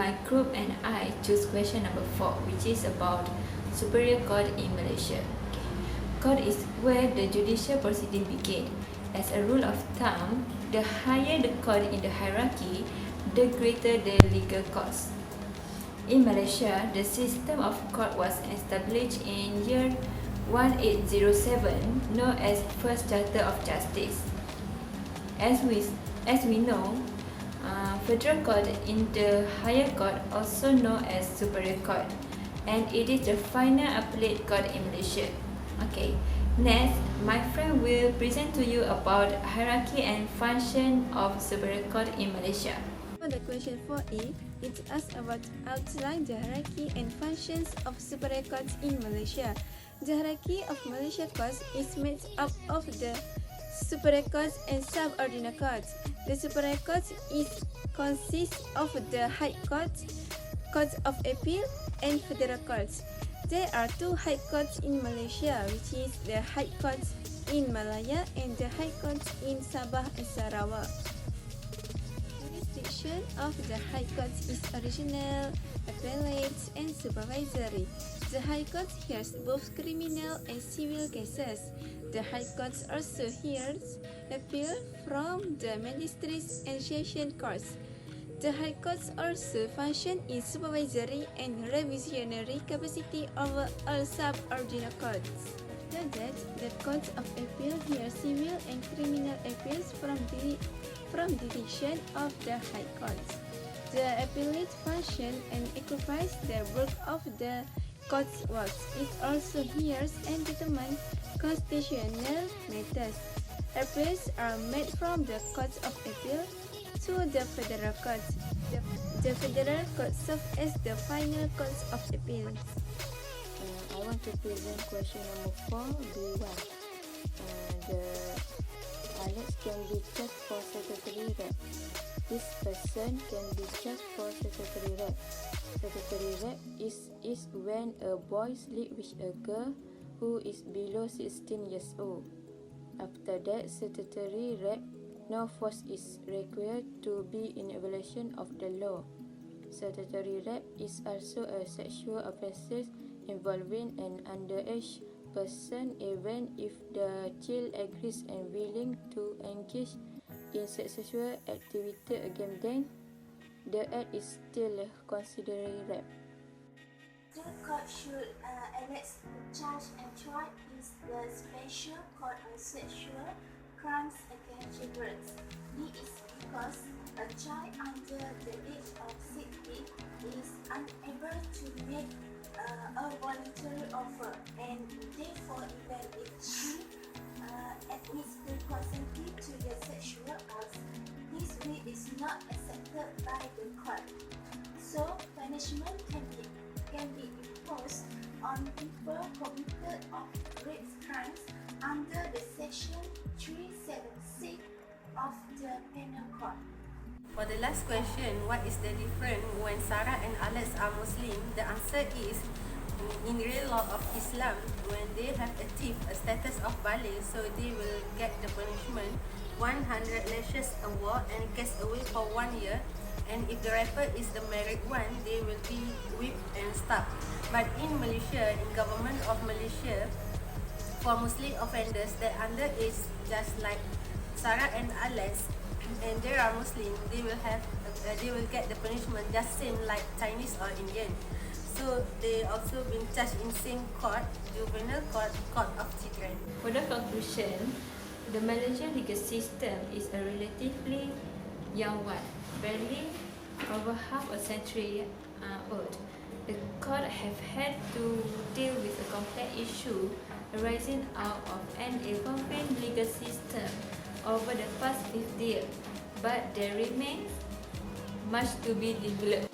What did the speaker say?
my group and I choose question number 4, which is about superior court in Malaysia. Court is where the judicial proceeding begin. As a rule of thumb, the higher the court in the hierarchy, the greater the legal cost. In Malaysia, the system of court was established in year 1807, known as First Charter of Justice. As we know, federal court in the higher court, also known as superior court, and it is the final appellate court in Malaysia. Okay, next, my friend will present to you about hierarchy and function of superior court in Malaysia. For the question 4A, it asks about outline the hierarchy and functions of superior courts in Malaysia. The hierarchy of Malaysia courts is made up of the superior courts and subordinate courts. The superior courts consists of the High Court, Courts of Appeal, and Federal Courts. There are two High Courts in Malaysia, which is the High Court in Malaya and the High Court in Sabah and Sarawak. Jurisdiction of the High Court is original, appellate, and supervisory. The High Court hears both criminal and civil cases. The High Court also hears appeal from the magistrates and session courts. The High Courts also function in supervisory and revisionary capacity over all subordinate courts. After that, the Courts of Appeal hear civil and criminal appeals from division of the High Courts. The appellate function and occupies the work of the Courts works. It also hears and determines constitutional matters. Appeals are made from the Courts of Appeal to the Federal Courts. The Federal Court serves as the final Courts of Appeals. I want to present question number 4, B1. The Alex can be checked for secretary rep. This person can be checked for secretary rep. Secretary rep is when a boy sleeps with a girl who is below 16 years old. After that, secretary rep, no force is required to be in violation of the law. Secretary rep is also a sexual offences involving an underage person even if the child agrees and willing to engage in sexual activity against them. The act is still considered rape. The court should elect the judge and trial is the Special Court on Sexual Crimes Against Children. This is because a child under the age of 16 is unable to make a voluntary offer, and therefore even if she admits to consenting to the sexual acts, this way is not accepted by the court. So punishment can be imposed on people convicted of rape crimes under the section 376 of the Penal Code. For the last question, what is the difference when Sarah and Alex are Muslim? The answer is, in real law of Islam, when they have achieved a status of baligh, so they will get the punishment 100 lashes a wall and cast away for 1 year. And if the rapper is the married one, they will be whipped and stabbed. But in Malaysia, in government of Malaysia, for Muslim offenders that underage, just like Sarah and Alex, and they are Muslim, they will get the punishment just same like Chinese or Indian. So they also been charged in same court, juvenile court, court of children. For the conclusion, the Malaysian legal system is a relatively young one, barely over half a century old. The court have had to deal with a complex issue arising out of an evolving legal system over the past 50 years, but there remains much to be developed.